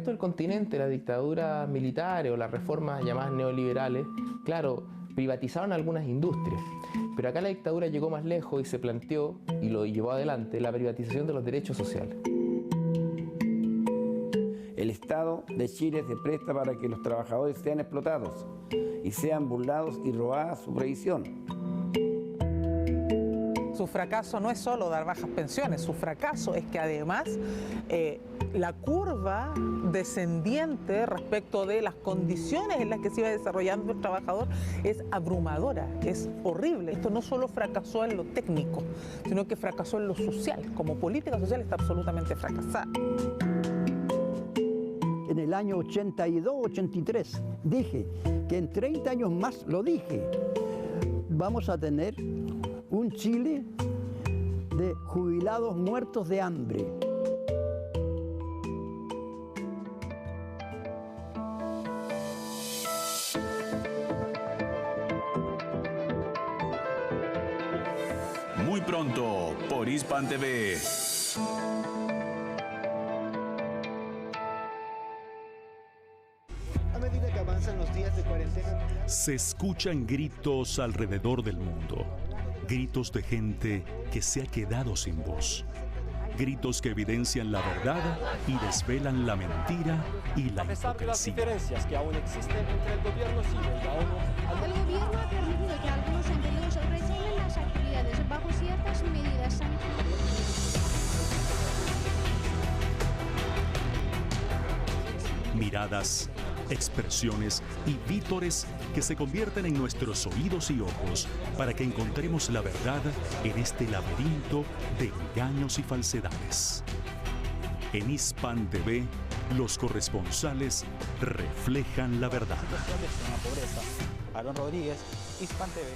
resto del continente, las dictaduras militares o las reformas llamadas neoliberales, claro, privatizaron algunas industrias. Pero acá la dictadura llegó más lejos y se planteó, y lo llevó adelante, la privatización de los derechos sociales. El Estado de Chile se presta para que los trabajadores sean explotados y sean burlados y robada su previsión. Su fracaso no es solo dar bajas pensiones, su fracaso es que además la curva descendiente respecto de las condiciones en las que se iba desarrollando el trabajador es abrumadora, es horrible. Esto no solo fracasó en lo técnico, sino que fracasó en lo social. Como política social está absolutamente fracasada. En el año 82-83 dije que en 30 años más, lo dije, vamos a tener un Chile de jubilados muertos de hambre. Muy pronto por Hispan TV. A medida que avanzan los días de cuarentena, se escuchan gritos alrededor del mundo. Gritos de gente que se ha quedado sin voz. Gritos que evidencian la verdad y desvelan la mentira y la hipocresía. A pesar de las diferencias que aún existen entre el gobierno chino y la ONU, el gobierno ha permitido que algunos empleados retomen las actividades bajo ciertas medidas sanitarias. Miradas, expresiones y vítores que se convierten en nuestros oídos y ojos para que encontremos la verdad en este laberinto de engaños y falsedades. En Hispan TV, los corresponsales reflejan la verdad. La pobreza. Aaron Rodríguez, Hispan TV.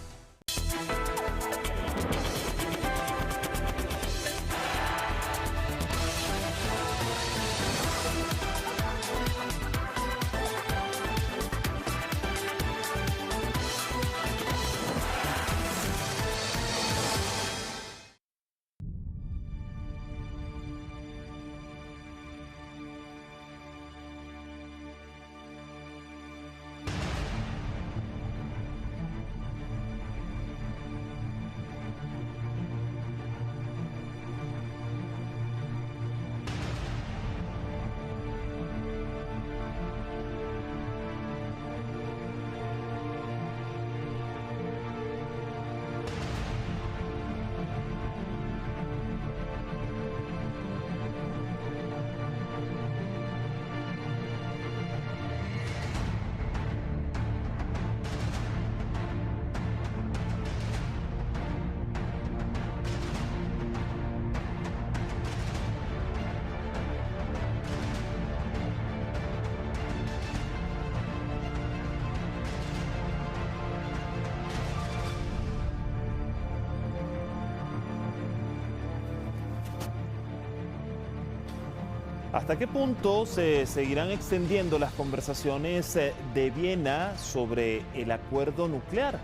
¿Hasta qué punto se seguirán extendiendo las conversaciones de Viena sobre el acuerdo nuclear?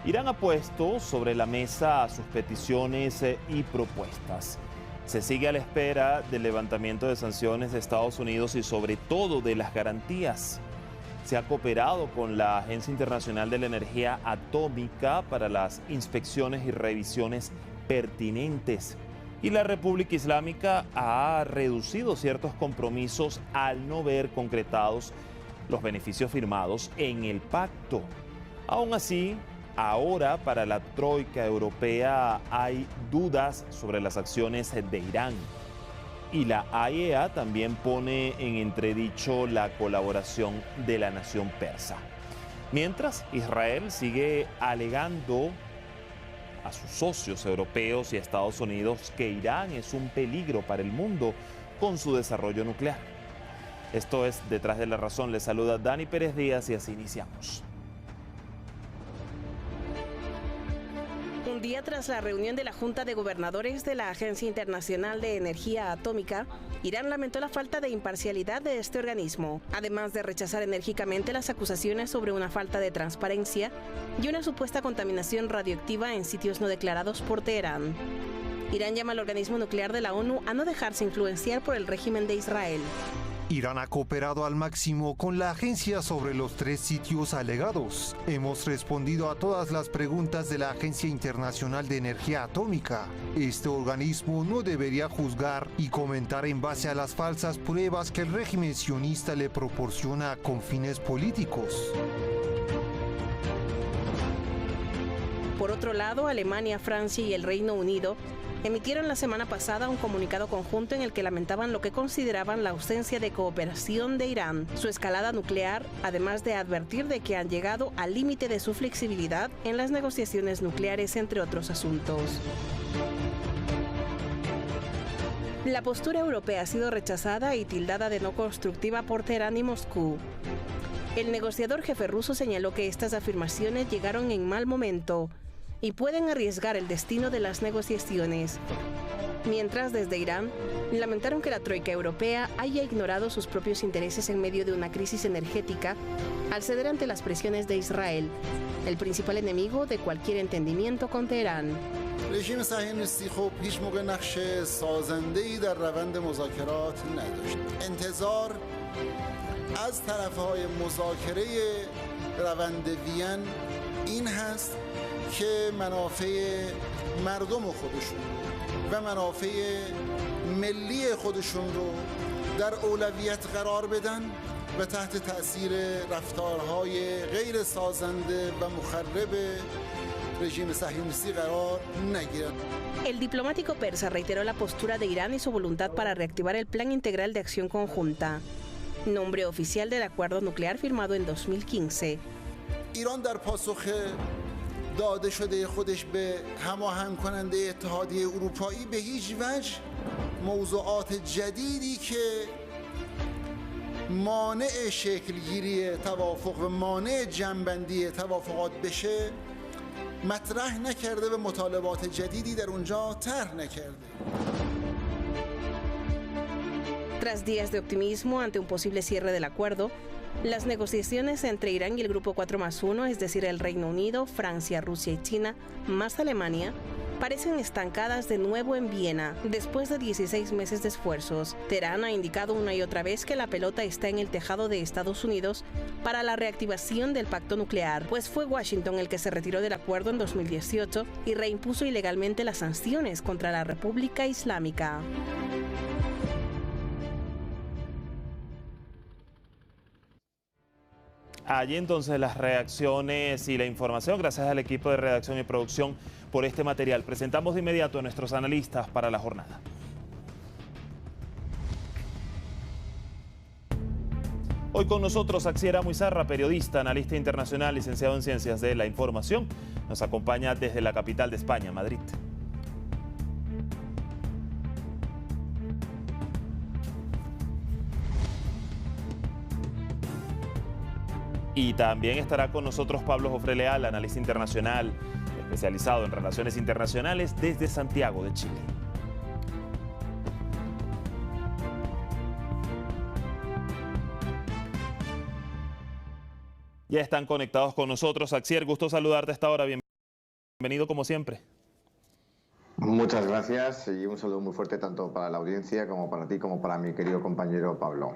Irán ha puesto sobre la mesa sus peticiones y propuestas. Se sigue a la espera del levantamiento de sanciones de Estados Unidos y sobre todo de las garantías. Se ha cooperado con la Agencia Internacional de la Energía Atómica para las inspecciones y revisiones pertinentes. Y la República Islámica ha reducido ciertos compromisos al no ver concretados los beneficios firmados en el pacto. Aún así, ahora para la troika europea hay dudas sobre las acciones de Irán. Y la AIEA también pone en entredicho la colaboración de la nación persa. Mientras, Israel sigue alegando a sus socios europeos y a Estados Unidos que Irán es un peligro para el mundo con su desarrollo nuclear. Esto es Detrás de la Razón. Les saluda Dani Pérez Díaz y así iniciamos. Un día tras la reunión de la Junta de Gobernadores de la Agencia Internacional de Energía Atómica, Irán lamentó la falta de imparcialidad de este organismo, además de rechazar enérgicamente las acusaciones sobre una falta de transparencia y una supuesta contaminación radioactiva en sitios no declarados por Teherán. Irán llama al organismo nuclear de la ONU a no dejarse influenciar por el régimen de Israel. Irán ha cooperado al máximo con la agencia sobre los 3 sitios alegados. Hemos respondido a todas las preguntas de la Agencia Internacional de Energía Atómica. Este organismo no debería juzgar y comentar en base a las falsas pruebas que el régimen sionista le proporciona con fines políticos. Por otro lado, Alemania, Francia y el Reino Unido emitieron la semana pasada un comunicado conjunto en el que lamentaban lo que consideraban la ausencia de cooperación de Irán, su escalada nuclear, además de advertir de que han llegado al límite de su flexibilidad en las negociaciones nucleares, entre otros asuntos. La postura europea ha sido rechazada y tildada de no constructiva por Teherán y Moscú. El negociador jefe ruso señaló que estas afirmaciones llegaron en mal momento y pueden arriesgar el destino de las negociaciones. Mientras, desde Irán, lamentaron que la troika europea haya ignorado sus propios intereses en medio de una crisis energética al ceder ante las presiones de Israel, el principal enemigo de cualquier entendimiento con Teherán. رژیم صهیونیستی خب هیچ موقع نقش سازنده‌ای در روند مذاکرات نداشت. انتظار از طرف‌های مذاکره روند وین این هست که منافع مردم خودشون و منافع ملی خودشون رو در اولویت قرار بدن و تحت تأثیر رفتارهای غیر سازنده و مخرب رژیم صهیونیستی قرار نگیرن. El diplomático persa reiteró la postura de Irán y su voluntad para reactivar el Plan Integral de Acción Conjunta, nombre oficial del acuerdo nuclear firmado en 2015. ایران در پاسخ داده شده خودش به هماهنگ کننده اتحادیه اروپایی به هیچ وجه موضوعات جدیدی که مانع شکلگیری توافق و مانع جمع‌بندی توافقات بشه مطرح نکرده و مطالبات جدیدی در اونجا طرح نکرده. Tras días de optimismo ante un posible cierre del acuerdo, las negociaciones entre Irán y el Grupo 4+1, es decir, el Reino Unido, Francia, Rusia y China, más Alemania, parecen estancadas de nuevo en Viena, después de 16 meses de esfuerzos. Teherán ha indicado una y otra vez que la pelota está en el tejado de Estados Unidos para la reactivación del pacto nuclear, pues fue Washington el que se retiró del acuerdo en 2018 y reimpuso ilegalmente las sanciones contra la República Islámica. Allí entonces las reacciones y la información. Gracias al equipo de redacción y producción por este material. Presentamos de inmediato a nuestros analistas para la jornada. Hoy con nosotros Axier Amuizarra, periodista, analista internacional, licenciado en Ciencias de la Información. Nos acompaña desde la capital de España, Madrid. Y también estará con nosotros Pablo Jofre Leal, analista internacional, especializado en relaciones internacionales desde Santiago de Chile. Ya están conectados con nosotros. Axier, gusto saludarte a esta hora. Bienvenido como siempre. Muchas gracias y un saludo muy fuerte tanto para la audiencia como para ti como para mi querido compañero Pablo.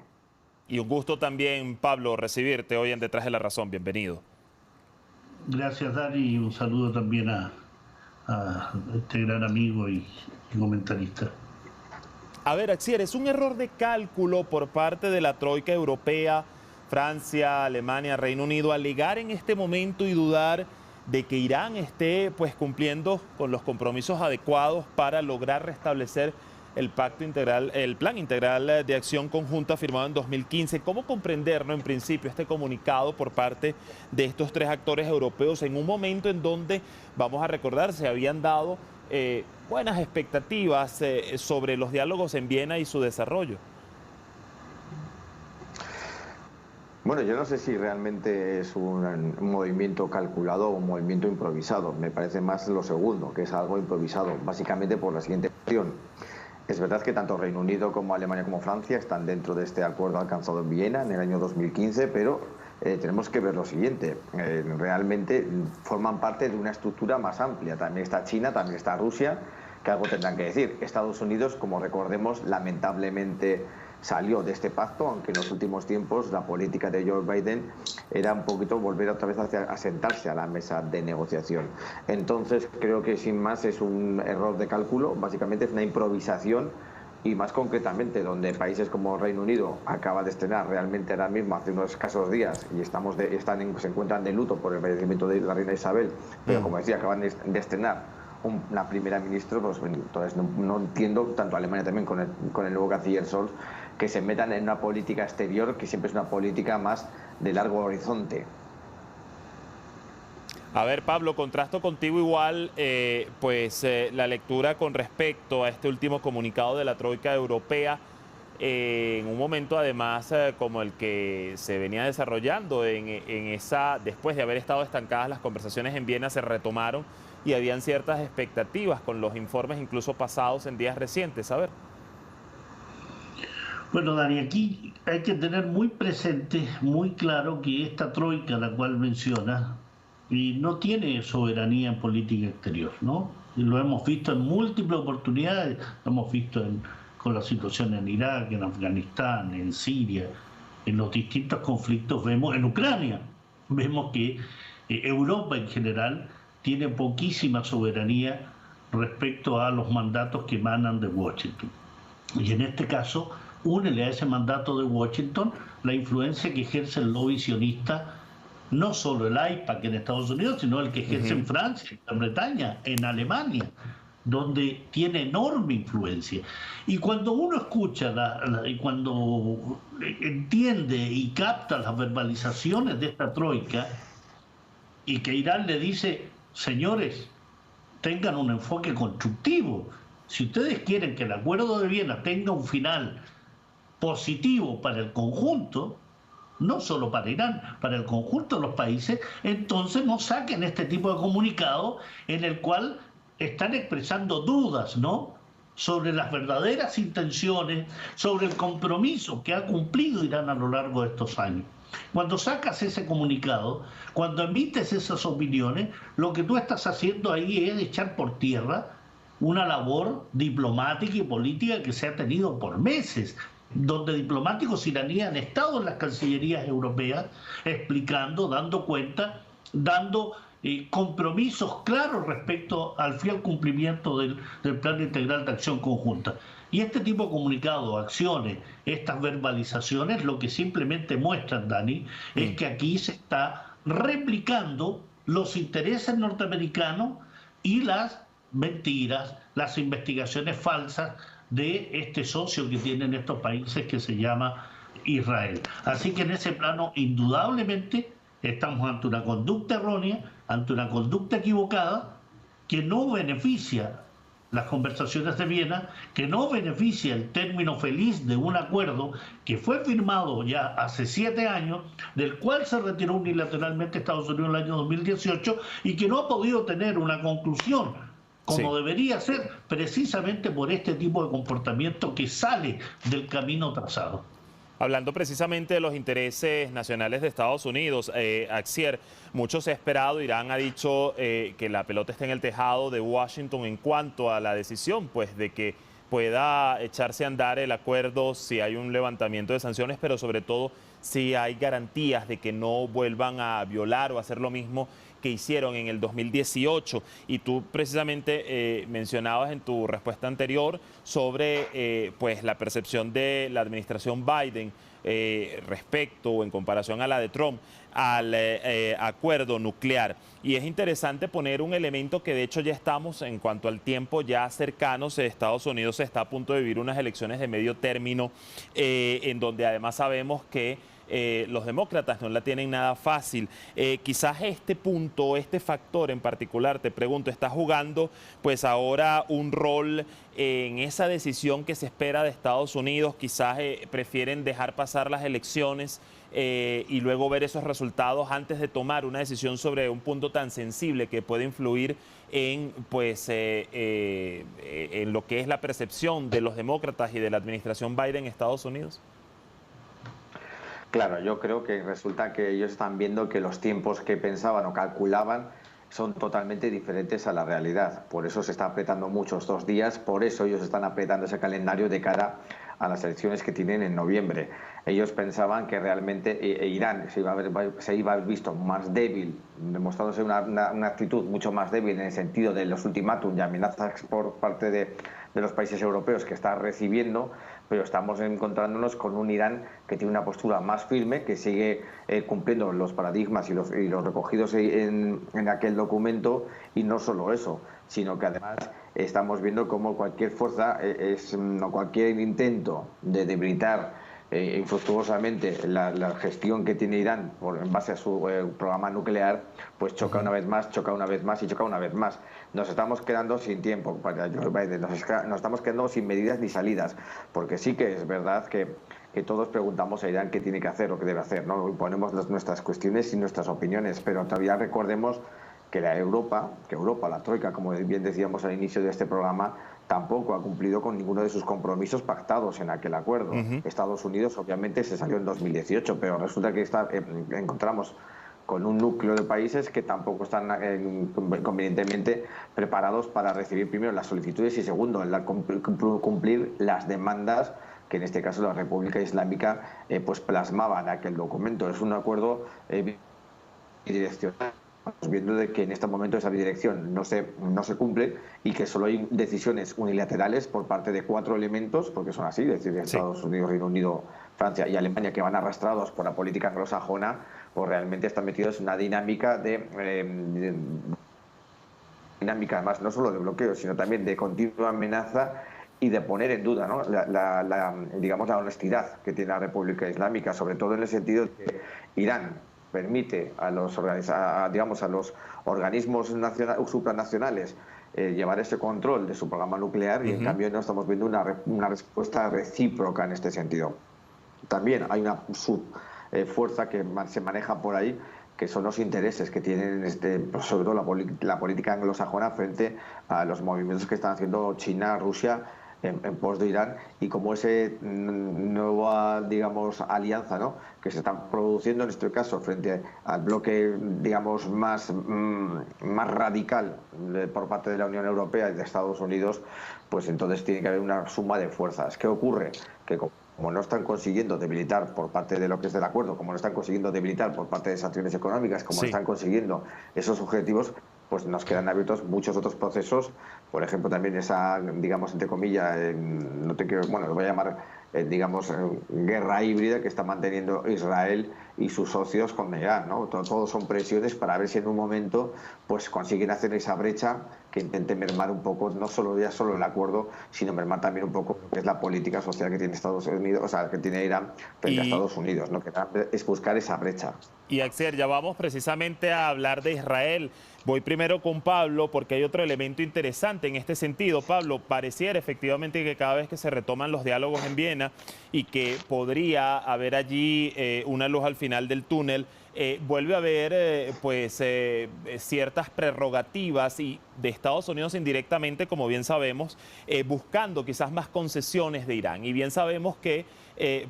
Y un gusto también, Pablo, recibirte hoy en Detrás de la Razón. Bienvenido. Gracias, Dani, y un saludo también a este gran amigo y comentarista. A ver, Axier, ¿es un error de cálculo por parte de la troika europea, Francia, Alemania, Reino Unido, alegar en este momento y dudar de que Irán esté pues cumpliendo con los compromisos adecuados para lograr restablecer el pacto integral, el plan integral de acción conjunta firmado en 2015? ¿Cómo comprender, en principio, este comunicado por parte de estos tres actores europeos en un momento en donde, vamos a recordar, se habían dado buenas expectativas sobre los diálogos en Viena y su desarrollo? Bueno, yo no sé si realmente es un movimiento calculado o un movimiento improvisado. Me parece más lo segundo, que es algo improvisado, básicamente por la siguiente cuestión. Es verdad que tanto Reino Unido como Alemania como Francia están dentro de este acuerdo alcanzado en Viena en el año 2015, pero tenemos que ver lo siguiente. Realmente forman parte de una estructura más amplia. También está China, también está Rusia, que algo tendrán que decir. Estados Unidos, como recordemos, lamentablemente salió de este pacto, aunque en los últimos tiempos la política de Joe Biden era un poquito volver otra vez a sentarse a la mesa de negociación. Entonces creo que sin más es un error de cálculo, básicamente es una improvisación, y más concretamente donde países como Reino Unido acaba de estrenar realmente ahora mismo, hace unos escasos días, y se encuentran de luto por el fallecimiento de la reina Isabel, pero como decía, acaban de estrenar una primera ministra, pues entonces no entiendo, tanto Alemania también con el nuevo canciller Scholz, que se metan en una política exterior que siempre es una política más de largo horizonte. A ver, Pablo, contrasto contigo igual, la lectura con respecto a este último comunicado de la Troika Europea, en un momento además como el que se venía desarrollando después de haber estado estancadas las conversaciones en Viena, se retomaron y habían ciertas expectativas con los informes incluso pasados en días recientes. A ver. Bueno, Dani, aquí hay que tener muy presente, muy claro que esta troika, la cual menciona, no tiene soberanía en política exterior, ¿no? Y lo hemos visto en múltiples oportunidades, lo hemos visto con la situación en Irak, en Afganistán, en Siria, en los distintos conflictos, vemos en Ucrania, vemos que Europa en general tiene poquísima soberanía respecto a los mandatos que emanan de Washington. Y en este caso, únele a ese mandato de Washington la influencia que ejerce el lobby sionista, no solo el AIPAC en Estados Unidos, sino el que ejerce en Francia, en Gran Bretaña, en Alemania, donde tiene enorme influencia. Y cuando uno escucha y cuando entiende y capta las verbalizaciones de esta troika, y que Irán le dice, señores, tengan un enfoque constructivo. Si ustedes quieren que el Acuerdo de Viena tenga un final positivo para el conjunto, no solo para Irán, para el conjunto de los países, entonces no saquen este tipo de comunicado en el cual están expresando dudas, ¿no?, sobre las verdaderas intenciones, sobre el compromiso que ha cumplido Irán a lo largo de estos años. Cuando sacas ese comunicado, cuando emites esas opiniones, lo que tú estás haciendo ahí es echar por tierra una labor diplomática y política que se ha tenido por meses, donde diplomáticos iraníes han estado en las cancillerías europeas explicando, dando cuenta, dando compromisos claros respecto al fiel cumplimiento del Plan Integral de Acción Conjunta. Y este tipo de comunicados, acciones, estas verbalizaciones, lo que simplemente muestran, Dani, es que aquí se está replicando los intereses norteamericanos y las mentiras, las investigaciones falsas de este socio que tienen estos países que se llama Israel. Así que en ese plano, indudablemente, estamos ante una conducta errónea, ante una conducta equivocada, que no beneficia las conversaciones de Viena, que no beneficia el término feliz de un acuerdo que fue firmado ya hace 7 años, del cual se retiró unilateralmente Estados Unidos en el año 2018 y que no ha podido tener una conclusión como debería ser, precisamente por este tipo de comportamiento que sale del camino trazado. Hablando precisamente de los intereses nacionales de Estados Unidos, Axier, mucho se ha esperado, Irán ha dicho que la pelota está en el tejado de Washington en cuanto a la decisión, pues de que pueda echarse a andar el acuerdo si hay un levantamiento de sanciones, pero sobre todo si hay garantías de que no vuelvan a violar o hacer lo mismo que hicieron en el 2018. Y tú precisamente mencionabas en tu respuesta anterior sobre pues la percepción de la administración Biden respecto o en comparación a la de Trump al acuerdo nuclear. Y es interesante poner un elemento que de hecho ya estamos en cuanto al tiempo ya cercanos. Estados Unidos está a punto de vivir unas elecciones de medio término en donde además sabemos que los demócratas no la tienen nada fácil. Quizás este punto, este factor en particular, te pregunto, ¿está jugando pues ahora un rol en esa decisión que se espera de Estados Unidos? Quizás prefieren dejar pasar las elecciones y luego ver esos resultados antes de tomar una decisión sobre un punto tan sensible que puede influir en pues en lo que es la percepción de los demócratas y de la administración Biden en Estados Unidos. Claro, yo creo que resulta que ellos están viendo que los tiempos que pensaban o calculaban son totalmente diferentes a la realidad. Por eso se está apretando mucho estos días, por eso ellos están apretando ese calendario de cara a las elecciones que tienen en noviembre. Ellos pensaban que realmente Irán se iba a haber visto más débil, demostrándose una actitud mucho más débil en el sentido de los ultimátums y amenazas por parte de los países europeos que está recibiendo, pero estamos encontrándonos con un Irán que tiene una postura más firme, que sigue cumpliendo los paradigmas y los recogidos en aquel documento, y no solo eso, sino que además estamos viendo cómo cualquier fuerza, cualquier intento de debilitar infructuosamente la gestión que tiene Irán en base a su programa nuclear, pues choca una vez más y choca una vez más. Nos estamos quedando sin tiempo para Joe Biden, nos estamos quedando sin medidas ni salidas, porque sí que es verdad que todos preguntamos a Irán qué tiene que hacer o qué debe hacer, ¿no? Y ponemos nuestras cuestiones y nuestras opiniones, pero todavía recordemos que Europa, la Troika, como bien decíamos al inicio de este programa, tampoco ha cumplido con ninguno de sus compromisos pactados en aquel acuerdo. Estados Unidos obviamente se salió en 2018, pero resulta que encontramos con un núcleo de países que tampoco están convenientemente preparados para recibir primero las solicitudes y segundo, cumplir las demandas que en este caso la República Islámica pues plasmaba en aquel documento. Es un acuerdo bidireccional. Estamos viendo de que en este momento esa dirección no se cumple y que solo hay decisiones unilaterales por parte de 4 elementos, porque son así, es decir, Estados Unidos, Reino Unido, Francia y Alemania, que van arrastrados por la política anglosajona, pues realmente están metidos en una dinámica dinámica además no solo de bloqueo, sino también de continua amenaza y de poner en duda, ¿no?, digamos, la honestidad que tiene la República Islámica, sobre todo en el sentido de que Irán permite a los organismos supranacionales llevar ese control de su programa nuclear y en cambio no estamos viendo una respuesta recíproca en este sentido. También hay una subfuerza que se maneja por ahí, que son los intereses que tienen sobre todo la política anglosajona frente a los movimientos que están haciendo China, Rusia en pos de Irán, y como ese nueva, digamos, alianza, ¿no?, que se está produciendo en este caso frente al bloque, digamos, más radical por parte de la Unión Europea y de Estados Unidos, pues entonces tiene que haber una suma de fuerzas. ¿Qué ocurre? Que como no están consiguiendo debilitar por parte de lo que es del acuerdo, como no están consiguiendo debilitar por parte de sanciones económicas, como no están consiguiendo esos objetivos, pues nos quedan abiertos muchos otros procesos. Por ejemplo, también esa, digamos, entre comillas, lo voy a llamar, digamos, guerra híbrida que está manteniendo Israel y sus socios con Irán, ¿no? Todos son presiones para ver si en un momento pues consiguen hacer esa brecha que intente mermar un poco, no solo el acuerdo, sino mermar también un poco lo que es la política social que tiene Estados Unidos, o sea, que tiene Irán frente a Estados Unidos, ¿no?, que es buscar esa brecha. Y Axier, ya vamos precisamente a hablar de Israel. Voy primero con Pablo porque hay otro elemento interesante en este sentido. Pablo, pareciera efectivamente que cada vez que se retoman los diálogos en Viena y que podría haber allí una luz al final del túnel, vuelve a haber ciertas prerrogativas y de Estados Unidos indirectamente, como bien sabemos, buscando quizás más concesiones de Irán. Y bien sabemos que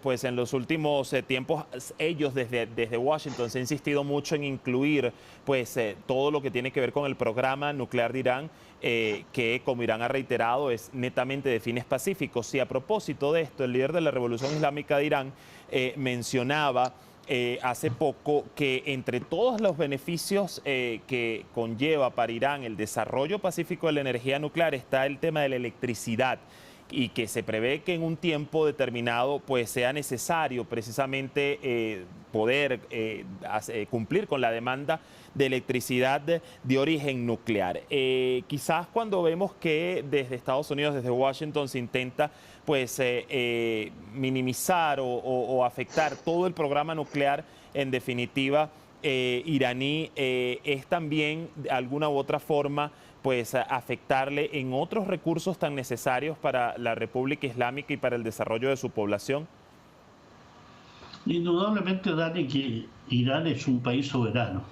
pues en los últimos tiempos ellos desde Washington se ha insistido mucho en incluir pues todo lo que tiene que ver con el programa nuclear de Irán, que como Irán ha reiterado es netamente de fines pacíficos. Y a propósito de esto, el líder de la Revolución Islámica de Irán mencionaba hace poco que entre todos los beneficios que conlleva para Irán el desarrollo pacífico de la energía nuclear está el tema de la electricidad, y que se prevé que en un tiempo determinado pues sea necesario precisamente poder cumplir con la demanda de electricidad de origen nuclear. Quizás cuando vemos que desde Estados Unidos, desde Washington, se intenta pues minimizar o afectar todo el programa nuclear, en definitiva, iraní, es también de alguna u otra forma pues afectarle en otros recursos tan necesarios para la República Islámica y para el desarrollo de su población. Indudablemente, Dani, que Irán es un país soberano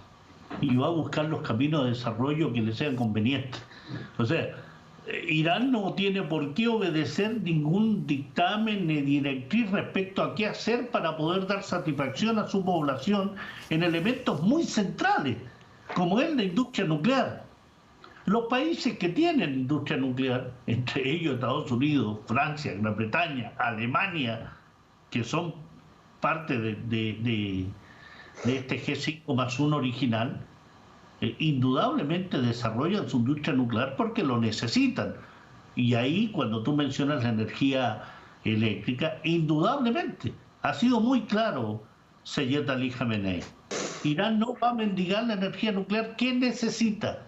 y va a buscar los caminos de desarrollo que le sean convenientes. O sea, Irán no tiene por qué obedecer ningún dictamen ni directriz respecto a qué hacer para poder dar satisfacción a su población en elementos muy centrales, como es la industria nuclear. Los países que tienen industria nuclear, entre ellos Estados Unidos, Francia, Gran Bretaña, Alemania, que son parte de este G5+1 original, indudablemente desarrollan su industria nuclear porque lo necesitan. Y ahí, cuando tú mencionas la energía eléctrica, indudablemente ha sido muy claro Seyed Ali Khamenei. Irán no va a mendigar la energía nuclear que necesita.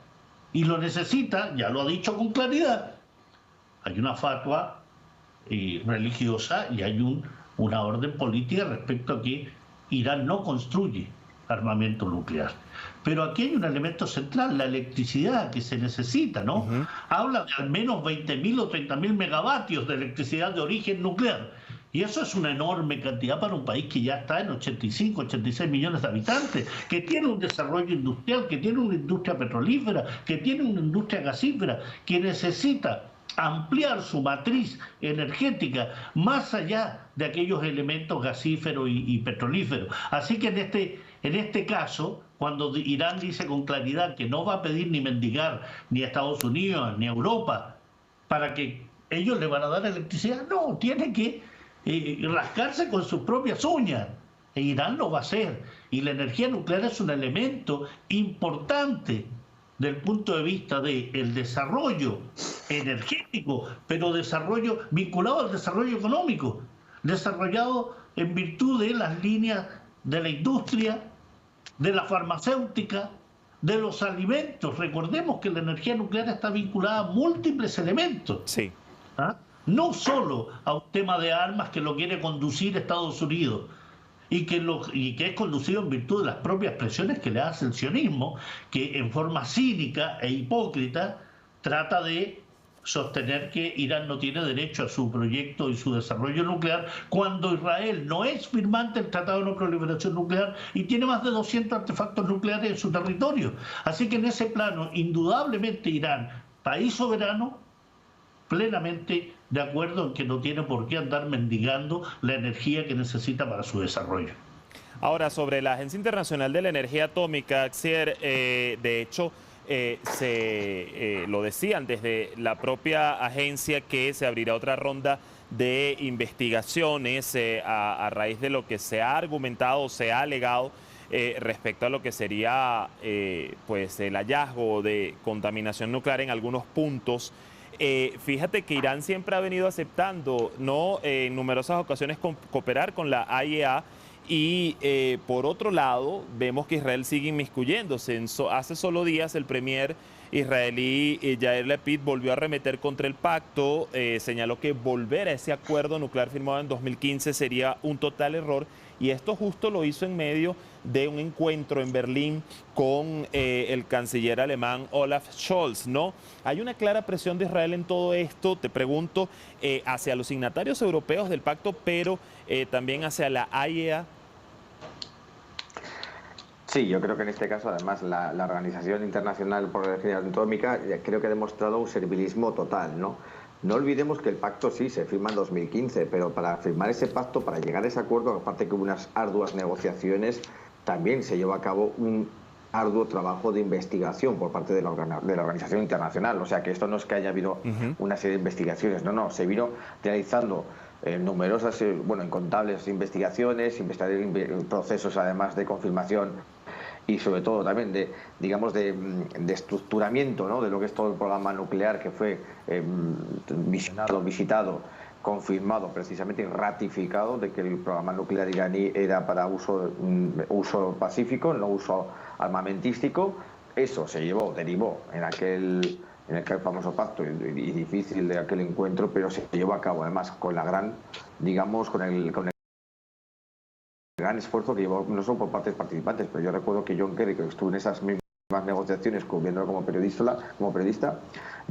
Y lo necesita, ya lo ha dicho con claridad. Hay una fatwa religiosa y hay una orden política respecto a que Irán no construye armamento nuclear. Pero aquí hay un elemento central, la electricidad que se necesita, ¿no? Habla de al menos 20.000 o 30.000 megavatios de electricidad de origen nuclear. Y eso es una enorme cantidad para un país que ya está en 85, 86 millones de habitantes, que tiene un desarrollo industrial, que tiene una industria petrolífera, que tiene una industria gasífera, que necesita ampliar su matriz energética más allá de aquellos elementos gasíferos y petrolíferos. Así que en este caso, cuando Irán dice con claridad que no va a pedir ni mendigar ni a Estados Unidos ni a Europa para que ellos le van a dar electricidad, no, tiene que rascarse con sus propias uñas. E Irán lo va a hacer. Y la energía nuclear es un elemento importante del punto de vista del desarrollo energético, pero desarrollo vinculado al desarrollo económico, desarrollado en virtud de las líneas de la industria, de la farmacéutica, de los alimentos. Recordemos que la energía nuclear está vinculada a múltiples elementos. Sí. ¿Ah? No solo a un tema de armas que lo quiere conducir Estados Unidos y que es conducido en virtud de las propias presiones que le hace el sionismo, que en forma cínica e hipócrita trata de sostener que Irán no tiene derecho a su proyecto y su desarrollo nuclear, cuando Israel no es firmante del Tratado de No Proliferación Nuclear y tiene más de 200 artefactos nucleares en su territorio. Así que en ese plano, indudablemente Irán, país soberano, plenamente de acuerdo en que no tiene por qué andar mendigando la energía que necesita para su desarrollo. Ahora, sobre la Agencia Internacional de la Energía Atómica, Xier, de hecho, lo decían desde la propia agencia que se abrirá otra ronda de investigaciones a raíz de lo que se ha argumentado, se ha alegado respecto a lo que sería pues el hallazgo de contaminación nuclear en algunos puntos. Fíjate que Irán siempre ha venido aceptando, ¿no?, en numerosas ocasiones cooperar con la AIEA. Y por otro lado, vemos que Israel sigue inmiscuyéndose. Hace solo días el premier israelí Yair Lapid volvió a arremeter contra el pacto, señaló que volver a ese acuerdo nuclear firmado en 2015 sería un total error, y esto justo lo hizo en medio de un encuentro en Berlín con el canciller alemán Olaf Scholz, ¿no? Hay una clara presión de Israel en todo esto, te pregunto, hacia los signatarios europeos del pacto, pero también hacia la AIEA. Sí, yo creo que en este caso, además, la Organización Internacional por la Energía Atómica creo que ha demostrado un servilismo total, ¿no? No olvidemos que el pacto sí se firma en 2015, pero para firmar ese pacto, para llegar a ese acuerdo, aparte que hubo unas arduas negociaciones, también se llevó a cabo un arduo trabajo de investigación por parte de la Organización Internacional. O sea, que esto no es que haya habido una serie de investigaciones, no, se vino realizando numerosas, incontables investigaciones, procesos además de confirmación y sobre todo también de estructuramiento, ¿no?, de lo que es todo el programa nuclear, que fue visitado, confirmado precisamente y ratificado de que el programa nuclear iraní era para uso pacífico, no uso armamentístico. Eso derivó en aquel famoso pacto y difícil de aquel encuentro, pero se llevó a cabo además con la gran, con el gran esfuerzo que llevó no solo por partes participantes, pero yo recuerdo que John Kerry, que estuvo en esas mismas negociaciones cubriéndolo como periodista,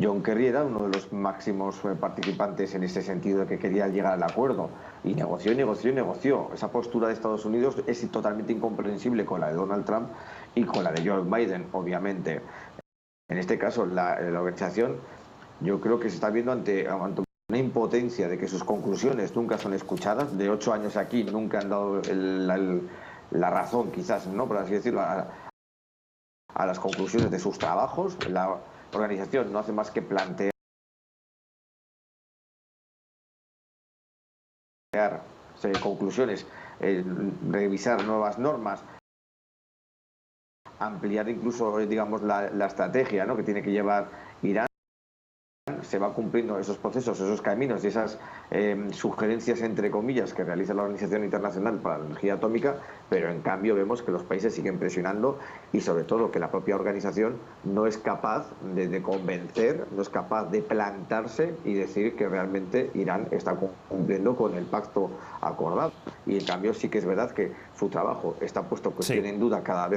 John Kerry era uno de los máximos participantes en ese sentido de que quería llegar al acuerdo, y negoció. Esa postura de Estados Unidos es totalmente incomprensible con la de Donald Trump y con la de Joe Biden, obviamente. En este caso, la organización, yo creo que se está viendo ante una impotencia de que sus conclusiones nunca son escuchadas. De 8 años aquí nunca han dado la razón, quizás, ¿no?, por así decirlo, a las conclusiones de sus trabajos. organización no hace más que plantear conclusiones, revisar nuevas normas, ampliar incluso, digamos, la estrategia, ¿no?, que tiene que llevar Irán. Se va cumpliendo esos procesos, esos caminos y esas sugerencias, entre comillas, que realiza la Organización Internacional para la Energía Atómica, pero en cambio vemos que los países siguen presionando y sobre todo que la propia organización no es capaz de convencer, no es capaz de plantarse y decir que realmente Irán está cumpliendo con el pacto acordado. Y en cambio sí que es verdad que su trabajo está puesto en duda cada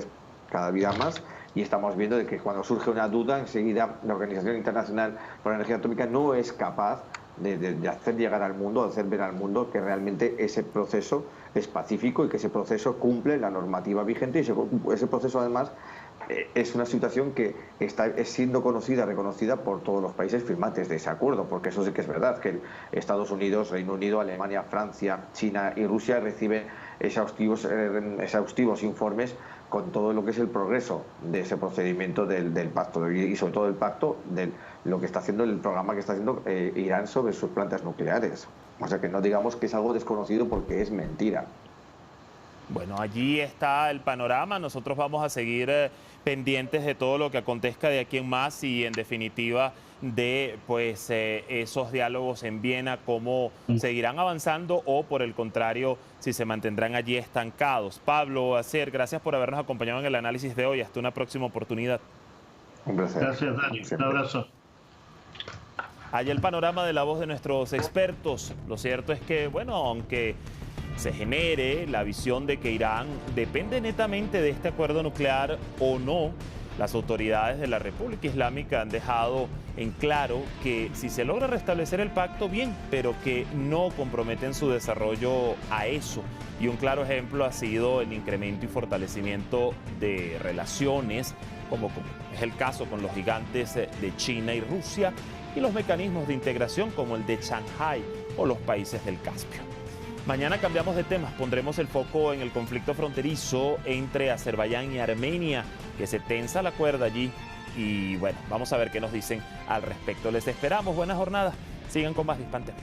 día más. Y estamos viendo de que cuando surge una duda, enseguida la Organización Internacional para la Energía Atómica no es capaz de hacer llegar al mundo, de hacer ver al mundo que realmente ese proceso es pacífico y que ese proceso cumple la normativa vigente. Y ese proceso, además, es una situación que es siendo conocida, reconocida por todos los países firmantes de ese acuerdo, porque eso sí que es verdad, que Estados Unidos, Reino Unido, Alemania, Francia, China y Rusia reciben exhaustivos informes con todo lo que es el progreso de ese procedimiento del pacto y sobre todo el pacto de lo que está haciendo, el programa que está haciendo Irán sobre sus plantas nucleares. O sea que no digamos que es algo desconocido, porque es mentira. Bueno, allí está el panorama. Nosotros vamos a seguir pendientes de todo lo que acontezca de aquí en más y en definitiva de esos diálogos en Viena, cómo seguirán avanzando o por el contrario si se mantendrán allí estancados. Pablo Acer, gracias por habernos acompañado en el análisis de hoy. Hasta una próxima oportunidad. Un placer. Gracias, Dani. Un abrazo. Allá el panorama de la voz de nuestros expertos. Lo cierto es que, bueno, aunque se genere la visión de que Irán depende netamente de este acuerdo nuclear o no, las autoridades de la República Islámica han dejado en claro que si se logra restablecer el pacto, bien, pero que no comprometen su desarrollo a eso. Y un claro ejemplo ha sido el incremento y fortalecimiento de relaciones, como es el caso con los gigantes de China y Rusia, y los mecanismos de integración como el de Shanghái o los países del Caspio. Mañana cambiamos de temas, pondremos el foco en el conflicto fronterizo entre Azerbaiyán y Armenia, que se tensa la cuerda allí. Y bueno, vamos a ver qué nos dicen al respecto. Les esperamos, buena jornada, sigan con más de Hispan TV.